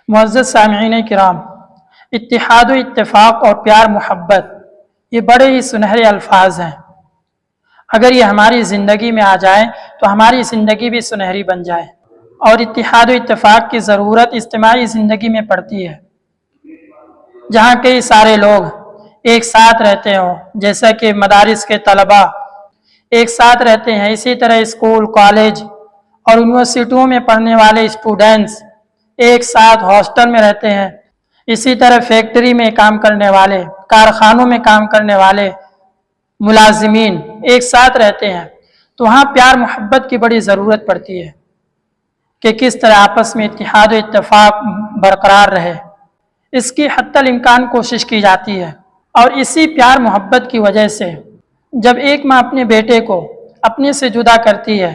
معزز سامعین کرام، اتحاد و اتفاق اور پیار محبت یہ بڑے ہی سنہرے الفاظ ہیں۔ اگر یہ ہماری زندگی میں آ جائے تو ہماری زندگی بھی سنہری بن جائے۔ اور اتحاد و اتفاق کی ضرورت اجتماعی زندگی میں پڑتی ہے، جہاں کئی سارے لوگ ایک ساتھ رہتے ہوں، جیسا کہ مدارس کے طلباء ایک ساتھ رہتے ہیں، اسی طرح اسکول، کالج اور یونیورسٹیوں میں پڑھنے والے اسٹوڈنٹس ایک ساتھ ہاسٹل میں رہتے ہیں، اسی طرح فیکٹری میں کام کرنے والے، کارخانوں میں کام کرنے والے ملازمین ایک ساتھ رہتے ہیں، تو وہاں پیار محبت کی بڑی ضرورت پڑتی ہے کہ کس طرح آپس میں اتحاد و اتفاق برقرار رہے۔ اس کی حتی الامکان کوشش کی جاتی ہے، اور اسی پیار محبت کی وجہ سے جب ایک ماں اپنے بیٹے کو اپنے سے جدا کرتی ہے،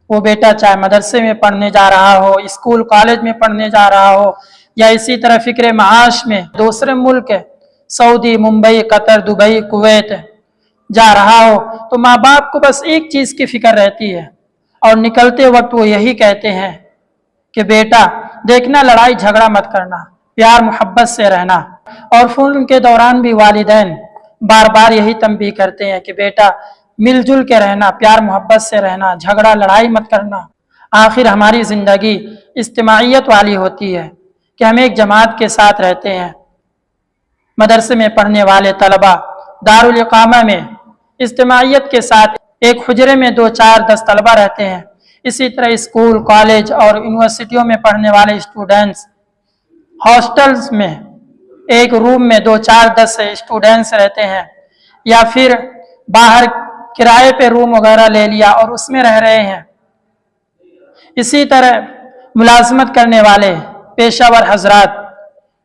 وہ بیٹا چاہے مدرسے میں پڑھنے جا رہا ہو، اسکول کالج میں پڑھنے جا رہا ہو، یا اسی طرح فکر معاش میں دوسرے ملک سعودی، ممبئی، قطر، دبئی، کویت جا رہا ہو، تو ماں باپ کو بس ایک چیز کی فکر رہتی ہے، اور نکلتے وقت وہ یہی کہتے ہیں کہ بیٹا دیکھنا، لڑائی جھگڑا مت کرنا، پیار محبت سے رہنا۔ اور فون کے دوران بھی والدین بار بار یہی تنبیہ کرتے ہیں کہ بیٹا مل جل کے رہنا، پیار محبت سے رہنا، جھگڑا لڑائی مت کرنا۔ آخر ہماری زندگی اجتماعیت والی ہوتی ہے کہ ہم ایک جماعت کے ساتھ رہتے ہیں۔ مدرسے میں پڑھنے والے طلباء دارالاقامہ میں اجتماعیت کے ساتھ ایک حجرے میں 2، 4، 10 طلباء رہتے ہیں، اسی طرح اسکول، کالج اور یونیورسٹیوں میں پڑھنے والے اسٹوڈنٹس ہاسٹلز میں ایک روم میں 2، 4، 10 اسٹوڈنٹس رہتے ہیں، یا پھر باہر کرائے پہ روم وغیرہ لے لیا اور اس میں رہ رہے ہیں۔ اسی طرح ملازمت کرنے والے پیشہ ور حضرات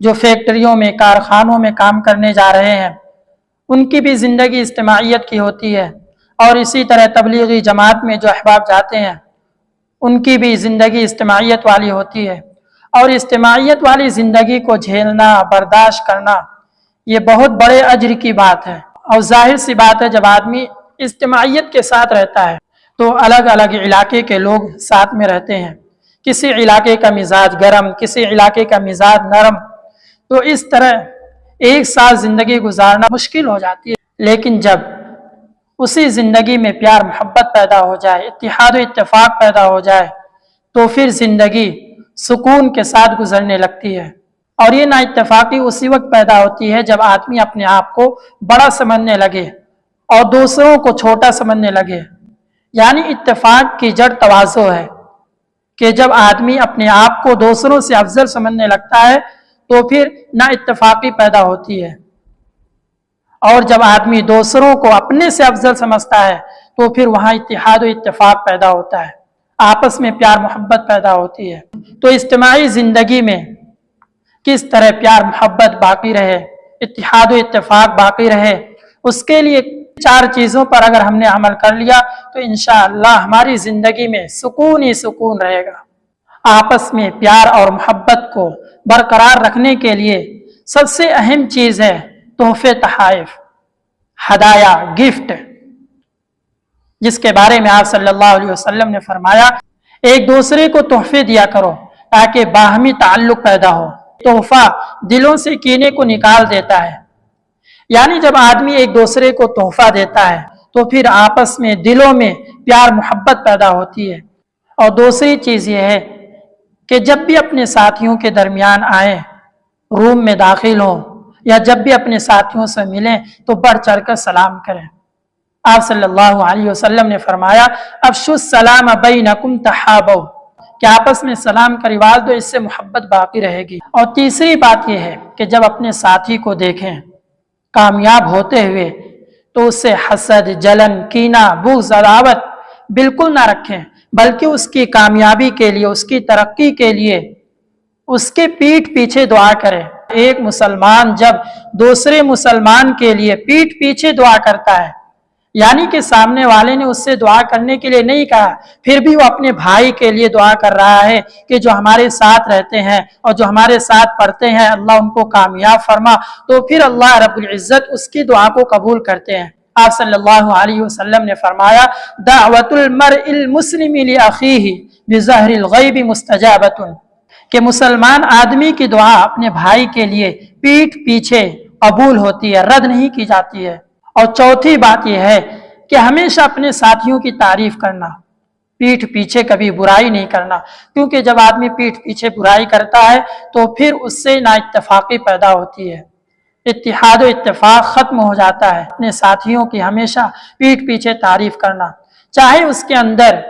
جو فیکٹریوں میں، کارخانوں میں کام کرنے جا رہے ہیں، ان کی بھی زندگی اجتماعیت کی ہوتی ہے۔ اور اسی طرح تبلیغی جماعت میں جو احباب جاتے ہیں، ان کی بھی زندگی اجتماعیت والی ہوتی ہے۔ اور اجتماعیت والی زندگی کو جھیلنا، برداشت کرنا، یہ بہت بڑے اجر کی بات ہے۔ اور ظاہر سی بات ہے، جب آدمی اجتماعیت کے ساتھ رہتا ہے تو الگ الگ علاقے کے لوگ ساتھ میں رہتے ہیں، کسی علاقے کا مزاج گرم، کسی علاقے کا مزاج نرم، تو اس طرح ایک ساتھ زندگی گزارنا مشکل ہو جاتی ہے۔ لیکن جب اسی زندگی میں پیار محبت پیدا ہو جائے، اتحاد و اتفاق پیدا ہو جائے، تو پھر زندگی سکون کے ساتھ گزرنے لگتی ہے۔ اور یہ نا اتفاقی اسی وقت پیدا ہوتی ہے جب آدمی اپنے آپ کو بڑا سمجھنے لگے اور دوسروں کو چھوٹا سمجھنے لگے۔ یعنی اتفاق کی جڑ تواضع ہے کہ جب آدمی اپنے آپ کو دوسروں سے افضل سمجھنے لگتا ہے تو پھر نا اتفاقی پیدا ہوتی ہے، اور جب آدمی دوسروں کو اپنے سے افضل سمجھتا ہے تو پھر وہاں اتحاد و اتفاق پیدا ہوتا ہے، آپس میں پیار محبت پیدا ہوتی ہے۔ تو اجتماعی زندگی میں کس طرح پیار محبت باقی رہے، اتحاد و اتفاق باقی رہے، اس کے لیے 4 چیزوں پر اگر ہم نے عمل کر لیا تو انشاءاللہ ہماری زندگی میں سکون ہی سکون رہے گا۔ آپس میں پیار اور محبت کو برقرار رکھنے کے لیے سب سے اہم چیز ہے تحفے، تحائف، ہدایہ، گفٹ، جس کے بارے میں آپ صلی اللہ علیہ وسلم نے فرمایا ایک دوسرے کو تحفے دیا کرو تاکہ باہمی تعلق پیدا ہو۔ تحفہ دلوں سے کینے کو نکال دیتا ہے، یعنی جب آدمی ایک دوسرے کو تحفہ دیتا ہے تو پھر آپس میں دلوں میں پیار محبت پیدا ہوتی ہے۔ اور دوسری چیز یہ ہے کہ جب بھی اپنے ساتھیوں کے درمیان آئیں، روم میں داخل ہوں یا جب بھی اپنے ساتھیوں سے ملیں تو بڑھ چڑھ کر سلام کریں۔ آپ صلی اللہ علیہ وسلم نے فرمایا افشوا السلام بینکم تحابوا، کہ آپس میں سلام کا رواج دو، اس سے محبت باقی رہے گی۔ اور تیسری بات یہ ہے کہ جب اپنے ساتھی کو دیکھیں کامیاب ہوتے ہوئے تو اس سے حسد، جلن، کینہ، بغض، عداوت بالکل نہ رکھیں، بلکہ اس کی کامیابی کے لیے، اس کی ترقی کے لیے اس کے پیٹھ پیچھے دعا کریں۔ ایک مسلمان جب دوسرے مسلمان کے لیے پیٹھ پیچھے دعا کرتا ہے، یعنی کہ سامنے والے نے اس سے دعا کرنے کے لیے نہیں کہا، پھر بھی وہ اپنے بھائی کے لیے دعا کر رہا ہے کہ جو ہمارے ساتھ رہتے ہیں اور جو ہمارے ساتھ پڑھتے ہیں، اللہ ان کو کامیاب فرما، تو پھر اللہ رب العزت اس کی دعا کو قبول کرتے ہیں۔ آپ صلی اللہ علیہ وسلم نے فرمایا دعوت المرء المسلم لاخیہ بظہر الغیب مستجابۃ، کہ مسلمان آدمی کی دعا اپنے بھائی کے لیے پیٹھ پیچھے قبول ہوتی ہے، رد نہیں کی جاتی ہے۔ اور چوتھی بات یہ ہے کہ ہمیشہ اپنے ساتھیوں کی تعریف کرنا، پیٹھ پیچھے کبھی برائی نہیں کرنا، کیونکہ جب آدمی پیٹھ پیچھے برائی کرتا ہے تو پھر اس سے نا اتفاقی پیدا ہوتی ہے، اتحاد و اتفاق ختم ہو جاتا ہے۔ اپنے ساتھیوں کی ہمیشہ پیٹھ پیچھے تعریف کرنا، چاہے اس کے اندر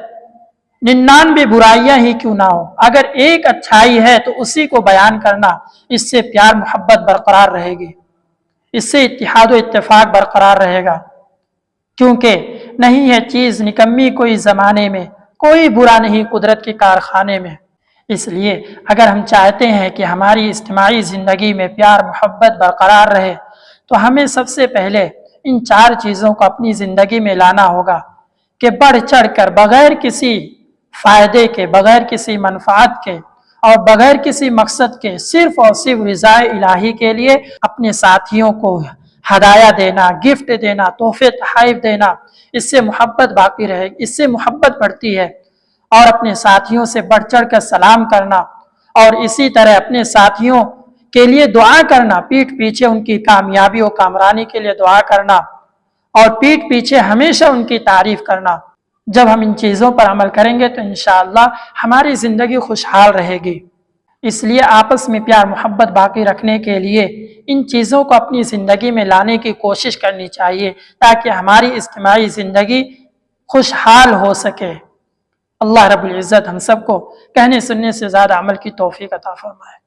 99 برائیاں ہی کیوں نہ ہو، اگر ایک اچھائی ہے تو اسی کو بیان کرنا، اس سے پیار محبت برقرار رہے گی، اس سے اتحاد و اتفاق برقرار رہے گا، کیونکہ نہیں ہے چیز نکمی کوئی زمانے میں، کوئی برا نہیں قدرت کے کارخانے میں۔ اس لیے اگر ہم چاہتے ہیں کہ ہماری اجتماعی زندگی میں پیار محبت برقرار رہے تو ہمیں سب سے پہلے ان 4 چیزوں کو اپنی زندگی میں لانا ہوگا کہ بڑھ چڑھ کر بغیر کسی فائدے کے، بغیر کسی منفعت کے اور بغیر کسی مقصد کے، صرف اور صرف رضا الہی کے لیے اپنے ساتھیوں کو ہدایہ دینا، گفٹ دینا، تحفے تحائف دینا، اس سے محبت باقی رہے گی، اس سے محبت بڑھتی ہے۔ اور اپنے ساتھیوں سے بڑھ چڑھ کر سلام کرنا، اور اسی طرح اپنے ساتھیوں کے لیے دعا کرنا، پیٹھ پیچھے ان کی کامیابی و کامرانی کے لیے دعا کرنا، اور پیٹھ پیچھے ہمیشہ ان کی تعریف کرنا۔ جب ہم ان چیزوں پر عمل کریں گے تو انشاءاللہ ہماری زندگی خوشحال رہے گی۔ اس لیے آپس میں پیار محبت باقی رکھنے کے لیے ان چیزوں کو اپنی زندگی میں لانے کی کوشش کرنی چاہیے، تاکہ ہماری اجتماعی زندگی خوشحال ہو سکے۔ اللہ رب العزت ہم سب کو کہنے سننے سے زیادہ عمل کی توفیق عطا فرمائے۔